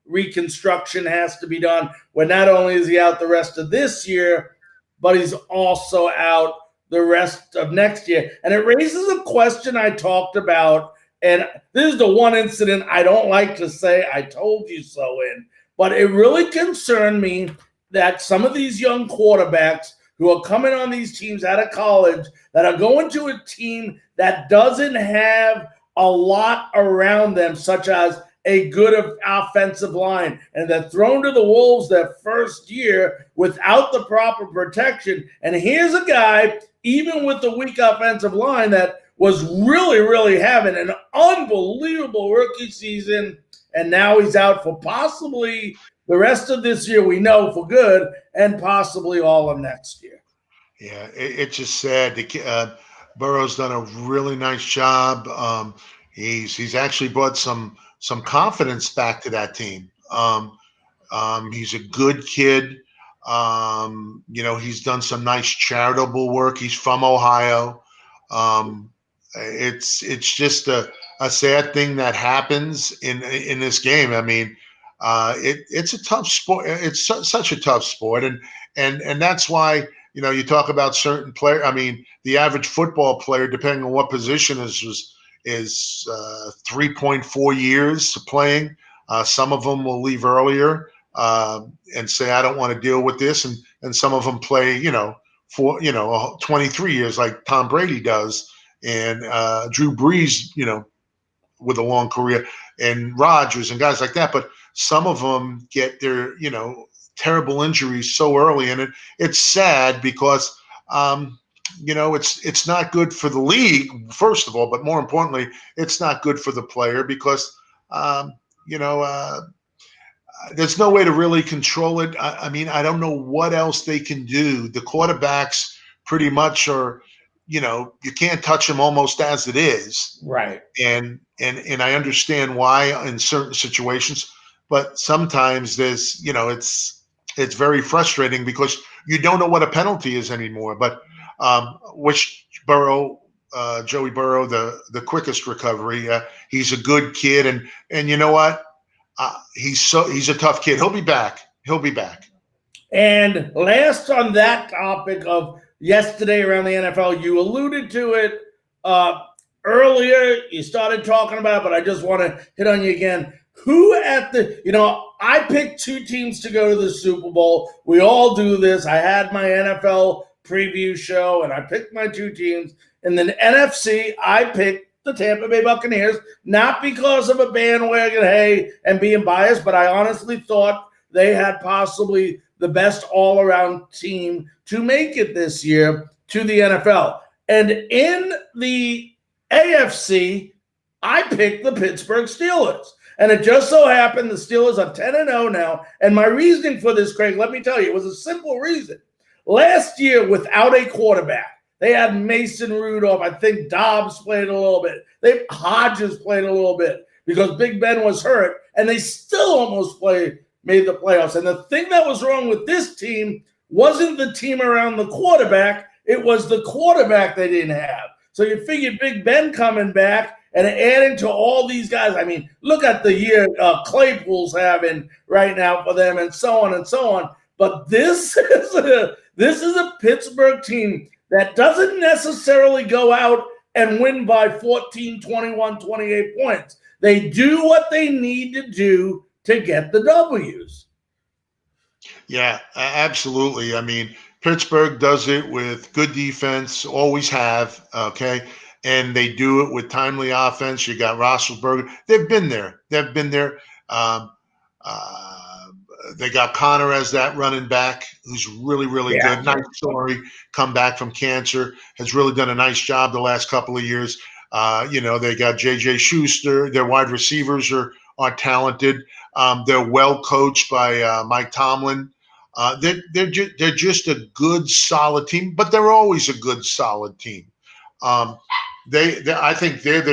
reconstruction has to be done. Where not only is he out the rest of this year, but he's also out the rest of next year. And it raises a question I talked about, and this is the one incident I don't like to say I told you so in, but it really concerned me that some of these young quarterbacks who are coming on these teams out of college that are going to a team that doesn't have a lot around them, such as a good offensive line, and they're thrown to the wolves their first year without the proper protection. And here's a guy, even with the weak offensive line, that was really, really having an unbelievable rookie season, and now he's out for possibly the rest of this year, we know for good, and possibly all of next year. Yeah, it's just sad. Burrow's done a really nice job. He's actually brought some confidence back to that team. He's a good kid. He's done some nice charitable work. He's from Ohio. It's just a sad thing that happens in this game. I mean, it's a tough sport. It's such a tough sport, and that's why you talk about certain players. I mean, the average football player, depending on what position is 3.4 years playing. Some of them will leave earlier and say, I don't want to deal with this. And some of them play, for 23 years like Tom Brady does, and Drew Brees, with a long career, and Rodgers and guys like that. But some of them get their, terrible injuries so early. And it's sad because, it's not good for the league, first of all, but more importantly, it's not good for the player because, there's no way to really control it. I mean, I don't know what else they can do. The quarterbacks pretty much are, you can't touch them almost as it is. Right. And I understand why in certain situations, but sometimes there's, it's very frustrating because you don't know what a penalty is anymore. But wish Joey Burrow the quickest recovery. He's a good kid, and you know what? He's a tough kid. He'll be back. And last on that topic of yesterday around the NFL, you alluded to it earlier you started talking about, but I just want to hit on you again. Who I picked two teams to go to the Super Bowl. We all do this. I had my NFL preview show, and I picked my two teams. In the NFC, I picked the Tampa Bay Buccaneers, not because of a bandwagon, and being biased, but I honestly thought they had possibly the best all-around team to make it this year to the NFL. And in the AFC, I picked the Pittsburgh Steelers. And it just so happened the Steelers are 10-0 now. And my reasoning for this, Craig, let me tell you, it was a simple reason. Last year, without a quarterback, they had Mason Rudolph. I think Dobbs played a little bit. Hodges played a little bit because Big Ben was hurt. And they still almost made the playoffs. And the thing that was wrong with this team wasn't the team around the quarterback. It was the quarterback they didn't have. So you figured Big Ben coming back and adding to all these guys. I mean, look at the year Claypool's having right now for them and so on and so on. But this is a Pittsburgh team that doesn't necessarily go out and win by 14, 21, 28 points. They do what they need to do to get the W's. Yeah, absolutely. I mean, Pittsburgh does it with good defense, always have, okay? And they do it with timely offense. You got Roethlisberger. They've been there. They got Connor as that running back who's really, really good. Nice story. Come back from cancer. Has really done a nice job the last couple of years. They got J.J. Schuster. Their wide receivers are talented. They're well coached by Mike Tomlin. They're just a good, solid team, but they're always a good, solid team. I think they're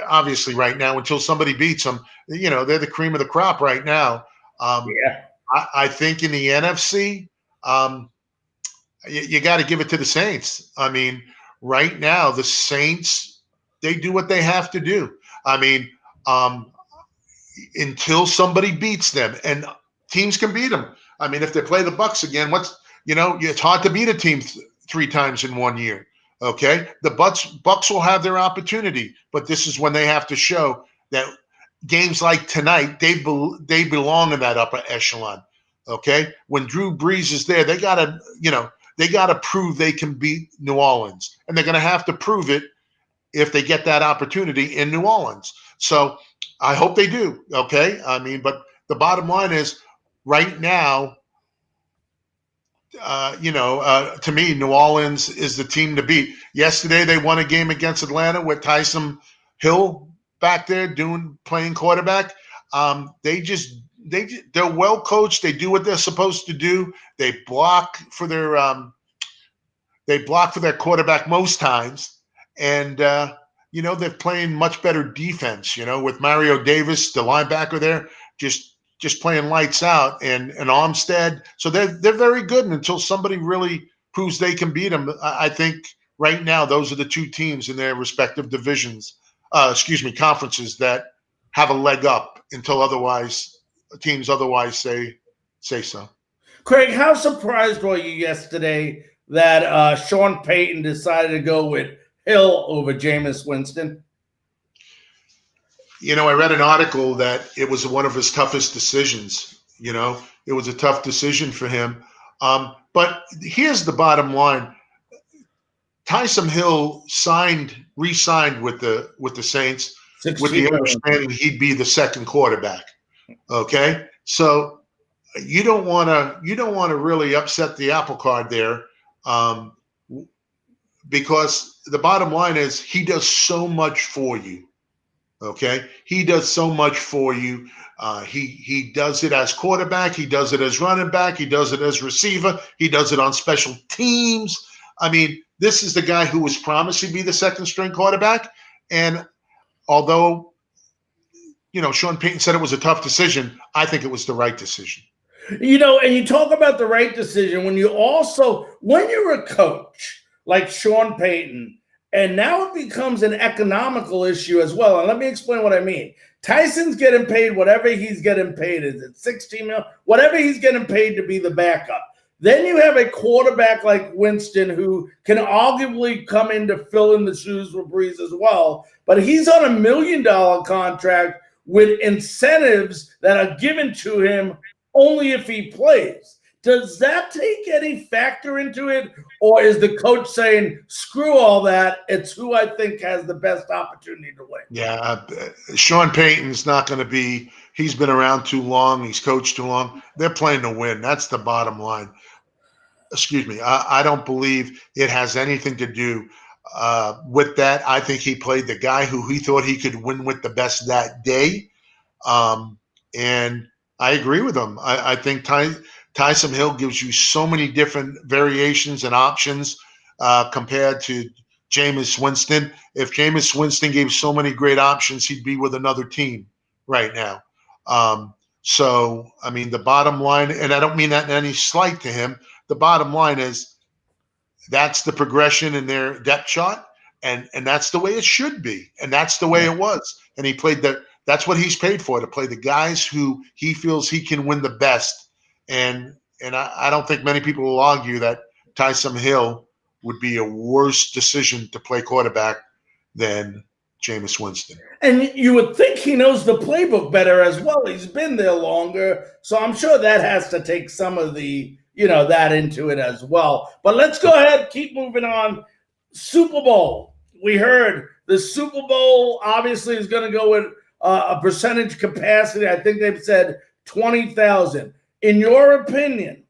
obviously right now, until somebody beats them, they're the cream of the crop right now. I think in the NFC, you got to give it to the Saints. I mean, right now, the Saints, they do what they have to do. I mean, until somebody beats them, and teams can beat them. I mean, if they play the Bucs again, it's hard to beat a team three times in 1 year. Okay, the Bucs will have their opportunity, but this is when they have to show that games like tonight, they belong in that upper echelon. Okay, when Drew Brees is there, they gotta prove they can beat New Orleans, and they're gonna have to prove it if they get that opportunity in New Orleans. So I hope they do. Okay, I mean, but the bottom line is, right now, to me, New Orleans is the team to beat. Yesterday, they won a game against Atlanta with Taysom Hill back there playing quarterback. They're well coached. They do what they're supposed to do. They block for their quarterback most times, and they're playing much better defense. With Mario Davis, the linebacker there, just playing lights out, and Armstead. So they're very good until somebody really proves they can beat them. I think right now those are the two teams in their respective divisions, conferences, that have a leg up until teams otherwise say so. Craig, how surprised were you yesterday that Sean Payton decided to go with Hill over Jameis Winston? I read an article that it was one of his toughest decisions. It was a tough decision for him. But here's the bottom line. Taysom Hill re-signed with the Saints with the understanding he'd be the second quarterback. Okay? So you don't want to really upset the apple cart there, because the bottom line is he does so much for you. Okay, he does so much for you. He does it as quarterback. He does it as running back. He does it as receiver. He does it on special teams. I mean, this is the guy who was promised to be the second string quarterback. And although, Sean Payton said it was a tough decision, I think it was the right decision. And you talk about the right decision when you're a coach like Sean Payton, and now it becomes an economical issue as well. And let me explain what I mean. Tyson's getting paid whatever he's getting paid. Is it $16 million? Whatever he's getting paid to be the backup. Then you have a quarterback like Winston who can arguably come in to fill in the shoes for Breeze as well. But he's on $1 million contract with incentives that are given to him only if he plays. Does that take any factor into it? Or is the coach saying, screw all that, it's who I think has the best opportunity to win? Yeah, Sean Payton's not going to be. He's been around too long. He's coached too long. They're playing to win. That's the bottom line. Excuse me. I don't believe it has anything to do with that. I think he played the guy who he thought he could win with the best that day. And I agree with him. I think Taysom Hill gives you so many different variations and options compared to Jameis Winston. If Jameis Winston gave so many great options, he'd be with another team right now. So, I mean, the bottom line, and I don't mean that in any slight to him, the bottom line is that's the progression in their depth chart, and that's the way it should be, and that's the way it was. And he played that's what he's paid for, to play the guys who he feels he can win the best. And I don't think many people will argue that Taysom Hill would be a worse decision to play quarterback than Jameis Winston. And you would think he knows the playbook better as well. He's been there longer. So I'm sure that has to take some of the, that into it as well. But let's go ahead, keep moving on. Super Bowl. We heard the Super Bowl obviously is going to go with a percentage capacity. I think they've said 20,000. In your opinion,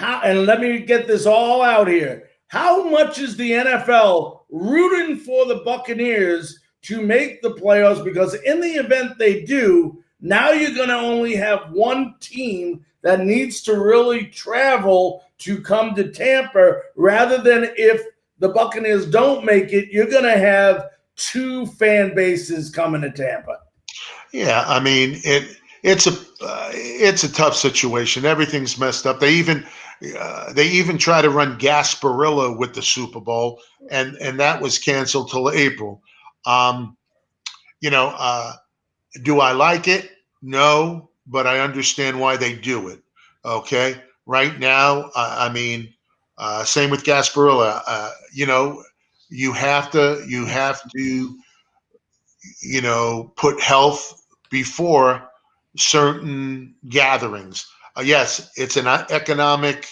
and let me get this all out here, how much is the NFL rooting for the Buccaneers to make the playoffs? Because in the event they do, now you're going to only have one team that needs to really travel to come to Tampa, rather than if the Buccaneers don't make it, you're going to have two fan bases coming to Tampa. Yeah, I mean, it's a tough situation. Everything's messed up. They even try to run Gasparilla with the Super Bowl, and that was canceled till April. Do I like it? No, but I understand why they do it. Okay, right now, I mean, same with Gasparilla. You have to put health before certain gatherings. Yes, it's an economic,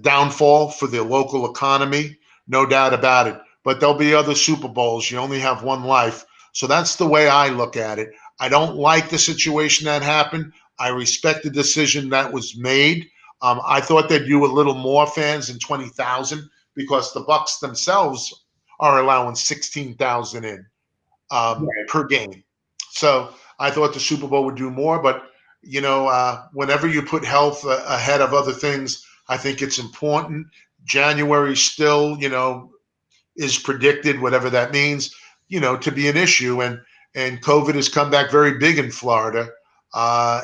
downfall for the local economy, no doubt about it. But there'll be other Super Bowls. You only have one life. So that's the way I look at it. I don't like the situation that happened. I respect the decision that was made. I thought they'd do a little more fans than 20,000, because the Bucs themselves are allowing 16,000 in per game. So I thought the Super Bowl would do more, but whenever you put health ahead of other things, I think it's important. January still, is predicted, whatever that means, to be an issue, and COVID has come back very big in Florida, you're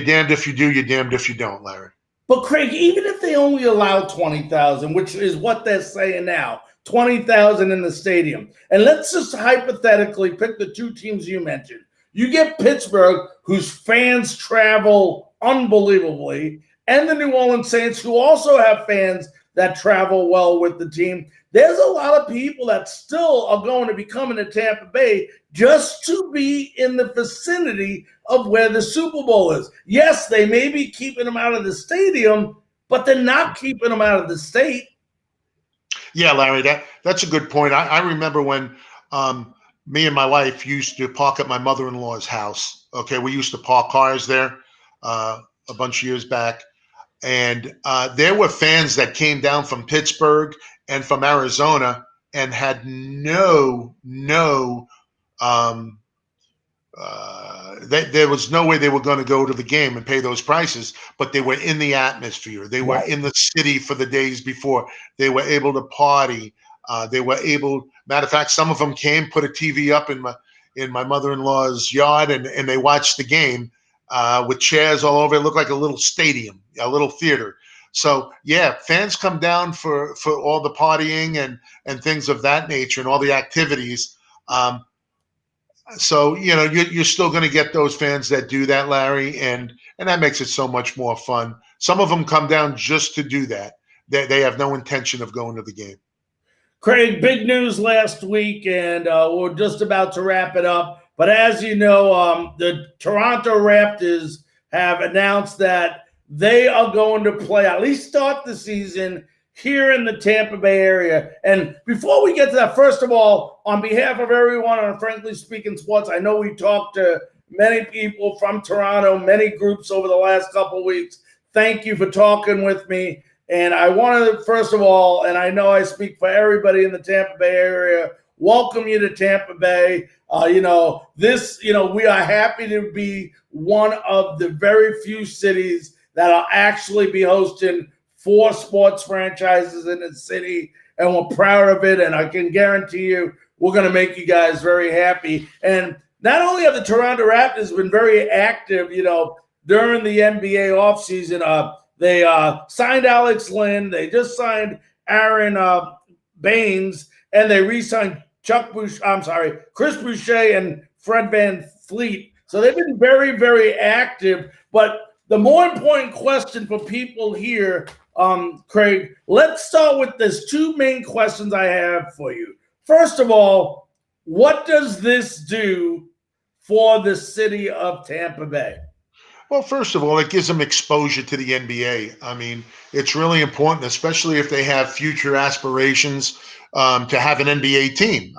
damned if you do, you're damned if you don't, Larry. But Craig, even if they only allow 20,000, which is what they're saying now, 20,000 in the stadium. And let's just hypothetically pick the two teams you mentioned. You get Pittsburgh, whose fans travel unbelievably, and the New Orleans Saints, who also have fans that travel well with the team. There's a lot of people that still are going to be coming to Tampa Bay just to be in the vicinity of where the Super Bowl is. Yes, they may be keeping them out of the stadium, but they're not keeping them out of the state. Yeah, Larry, that's a good point. I remember when me and my wife used to park at my mother-in-law's house. Okay, we used to park cars there a bunch of years back. And there were fans that came down from Pittsburgh and from Arizona and had there was no way they were going to go to the game and pay those prices, but they were in the atmosphere. They were in the city for the days before. They were able to party. Matter of fact, some of them came, put a TV up in my mother-in-law's yard, and they watched the game with chairs all over. It looked like a little stadium, a little theater. So yeah, fans come down for all the partying and things of that nature and all the activities. So you're still going to get those fans that do that, Larry, and that makes it so much more fun. Some of them come down just to do that. They have no intention of going to the game. Craig, big news last week, and we're just about to wrap it up. But as you know, the Toronto Raptors have announced that they are going to play, at least start the season, here in the Tampa Bay area. And before we get to that, first of all, on behalf of everyone on Frankly Speaking Sports, I know we talked to many people from Toronto, many groups over the last couple of weeks. Thank you for talking with me. And I want to, first of all, and I know I speak for everybody in the Tampa Bay area, welcome you to Tampa Bay. We are happy to be one of the very few cities that'll actually be hosting 4 sports franchises in the city, and we're proud of it. And I can guarantee you, we're going to make you guys very happy. And not only have the Toronto Raptors been very active, during the NBA offseason, they signed Alex Lynn. They just signed Aaron Baines, and they re-signed Chris Boucher and Fred Van Fleet. So they've been very, very active. But the more important question for people here, Craig, let's start with this 2 main questions I have for you. First of all, what does this do for the city of Tampa Bay? Well, first of all, it gives them exposure to the NBA. I mean, it's really important, especially if they have future aspirations to have an NBA team.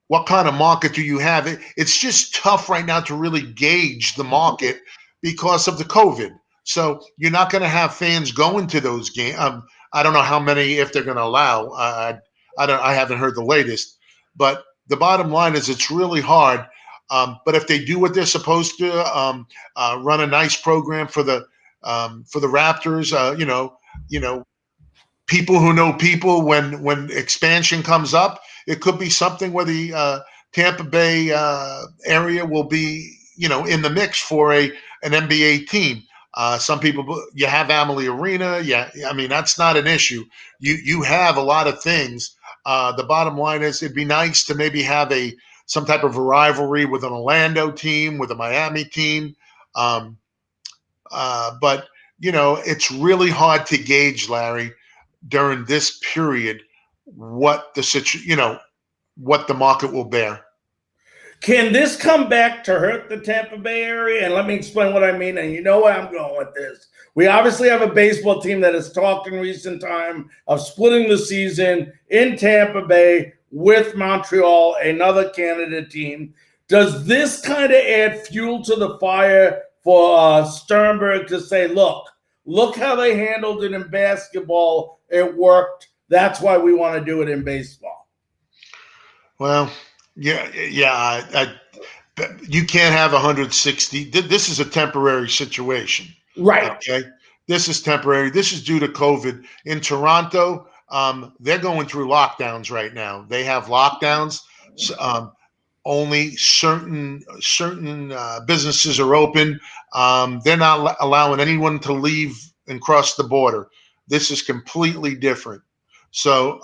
What kind of market do you have? It's just tough right now to really gauge the market because of the COVID. So you're not going to have fans going to those games. I don't know how many, if they're going to allow. I haven't heard the latest. But the bottom line is it's really hard. But if they do what they're supposed to, run a nice program for the Raptors, people who know people, when expansion comes up, it could be something where the Tampa Bay area will be, in the mix for an NBA team. Some people, you have Amalie Arena. Yeah, I mean, that's not an issue. You have a lot of things. The bottom line is it'd be nice to maybe have some type of a rivalry with an Orlando team, with a Miami team. But, it's really hard to gauge, Larry, during this period, what what the market will bear. Can this come back to hurt the Tampa Bay area? And let me explain what I mean. And you know where I'm going with this. We obviously have a baseball team that has talked in recent time of splitting the season in Tampa Bay with Montreal, another candidate team. Does this kind of add fuel to the fire for Sternberg to say, look how they handled it in basketball. It worked. That's why we want to do it in baseball. Well, yeah. You can't have 160. This is a temporary situation. Right. Okay. This is temporary. This is due to COVID. In Toronto, they're going through lockdowns right now. They have lockdowns. Only certain businesses are open. They're not allowing anyone to leave and cross the border. This is completely different. So,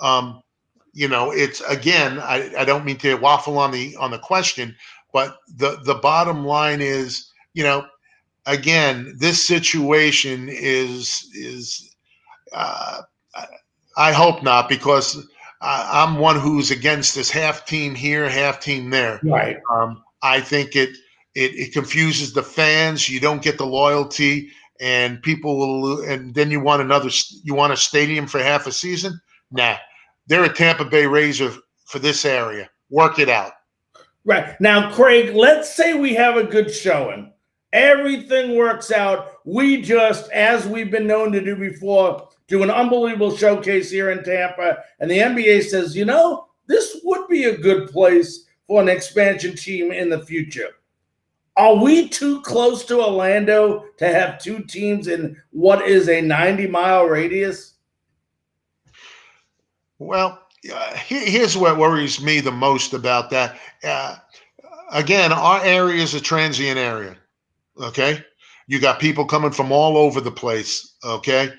it's, again, I don't mean to waffle on the question, but the bottom line is, again, this situation is I hope not, because I'm one who's against this half team here, half team there. Right. I think it confuses the fans. You don't get the loyalty, and people will. And then you want a stadium for half a season? Nah, they're a Tampa Bay Razor for this area. Work it out. Right. Now, Craig, let's say we have a good showing. Everything works out. We just, as we've been known to do before, do an unbelievable showcase here in Tampa. And the NBA says, this would be a good place for an expansion team in the future. Are we too close to Orlando to have 2 teams in what is a 90-mile radius? Well, here's what worries me the most about that. Again, our area is a transient area. Okay. You got people coming from all over the place. Okay.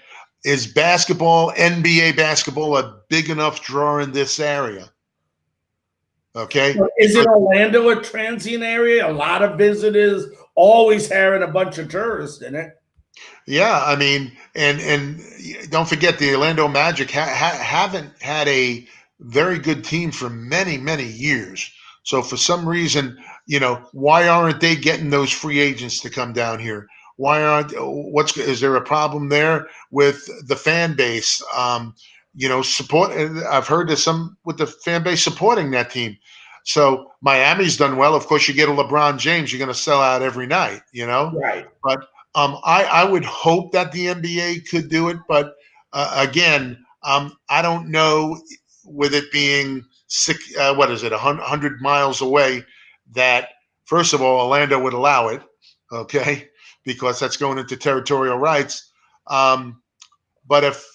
Is basketball, NBA basketball, a big enough draw in this area? Okay. Is it Orlando a transient area? A lot of visitors, always having a bunch of tourists in it. Yeah, I mean, and don't forget the Orlando Magic haven't had a very good team for many years. So for some reason, why aren't they getting those free agents to come down here? Why aren't is there a problem there with the fan base? Support. I've heard there's some with the fan base supporting that team. So Miami's done well. Of course, you get a LeBron James, you're going to sell out every night. Right. But I would hope that the NBA could do it, but again, I don't know with it being 100 miles away that first of all Orlando would allow it, okay, because that's going into territorial rights. But if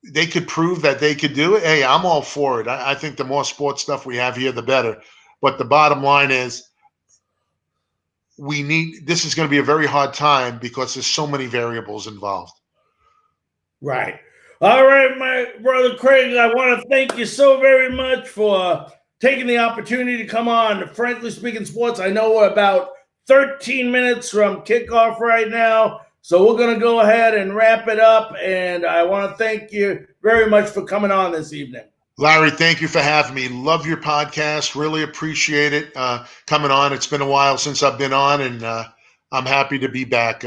they could prove that they could do it, hey, I'm all for it. I think the more sports stuff we have here, the better. But the bottom line is, this is going to be a very hard time because there's so many variables involved. Right. All right, my brother Craig, I want to thank you so very much for taking the opportunity to come on Frankly Speaking Sports. I know we're about 13 minutes from kickoff right now, so we're going to go ahead and wrap it up, and I want to thank you very much for coming on this evening. Larry, thank you for having me. Love your podcast. Really appreciate it coming on. It's been a while since I've been on, and I'm happy to be back.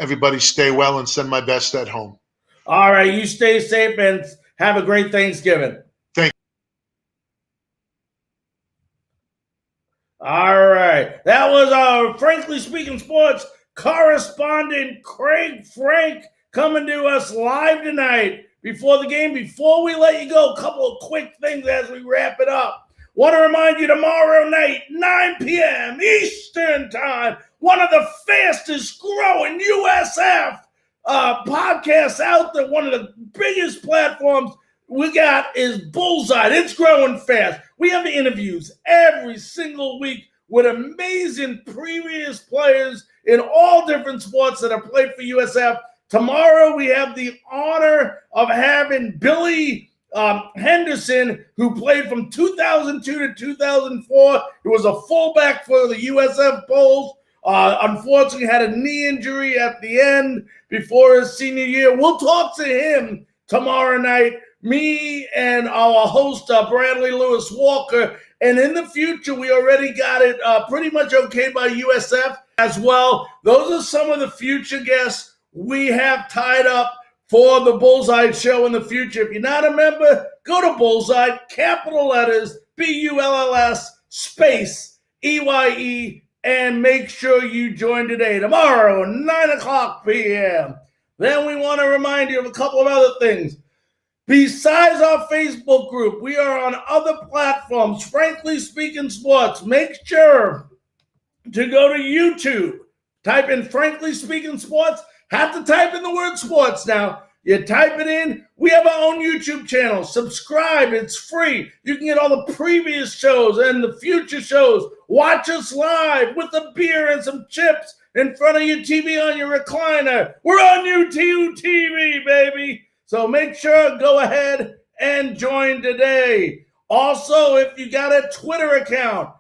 Everybody stay well and send my best at home. All right. You stay safe and have a great Thanksgiving. Thank you. All right. That was our Frankly Speaking Sports correspondent, Craig Frank, coming to us live tonight. Before the game, before we let you go, a couple of quick things as we wrap it up. Want to remind you tomorrow night, 9 p.m. Eastern Time, one of the fastest growing USF podcasts out there, one of the biggest platforms we got is Bullseye. It's growing fast. We have interviews every single week with amazing previous players in all different sports that have played for USF. Tomorrow, we have the honor of having Billy Henderson, who played from 2002 to 2004. He was a fullback for the USF Bulls. Unfortunately, had a knee injury at the end before his senior year. We'll talk to him tomorrow night, me and our host, Bradley Lewis Walker. And in the future, we already got it pretty much okayed by USF as well. Those are some of the future guests we have tied up for the Bullseye show in the future. If you're not a member, go to Bullseye, capital letters, BULLS, space, EYE, and make sure you join today. Tomorrow, 9 o'clock p.m. Then we want to remind you of a couple of other things. Besides our Facebook group, we are on other platforms, Frankly Speaking Sports. Make sure to go to YouTube. Type in Frankly Speaking Sports. Have to type in the word sports now. You type it in. We have our own YouTube channel. Subscribe. It's free. You can get all the previous shows and the future shows. Watch us live with a beer and some chips in front of your TV on your recliner. We're on YouTube TV, baby. So make sure, go ahead and join today. Also, if you got a Twitter account,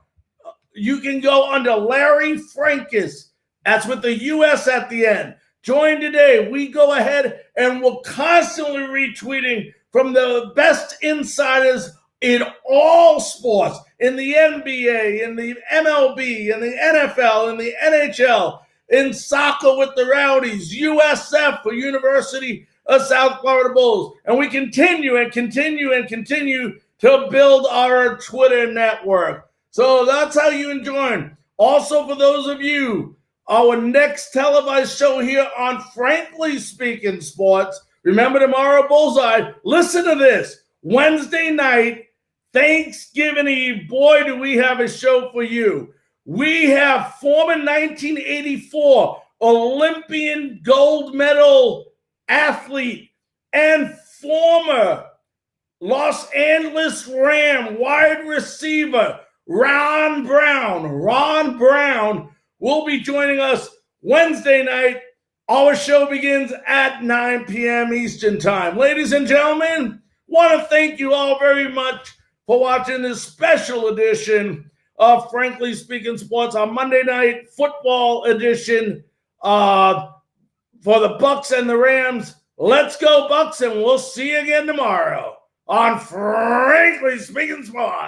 you can go under Larry Frankus. That's with the US at the end. Join today. We go ahead and we're constantly retweeting from the best insiders in all sports, in the NBA, in the MLB, in the NFL, in the NHL, in soccer with the Rowdies, USF for University of South Florida Bulls. And we continue to build our Twitter network. So that's how you enjoy. Also, for those of you, our next televised show here on Frankly Speaking Sports. Remember tomorrow, Bullseye. Listen to this. Wednesday night, Thanksgiving Eve. Boy, do we have a show for you. We have former 1984 Olympian gold medal athlete and former Los Angeles Ram wide receiver, Ron Brown. Ron Brown will be joining us Wednesday night. Our show begins at 9 p.m. Eastern Time. Ladies and gentlemen, want to thank you all very much for watching this special edition of Frankly Speaking Sports on Monday Night Football edition for the Bucs and the Rams. Let's go Bucs, and we'll see you again tomorrow on Frankly Speaking Sports.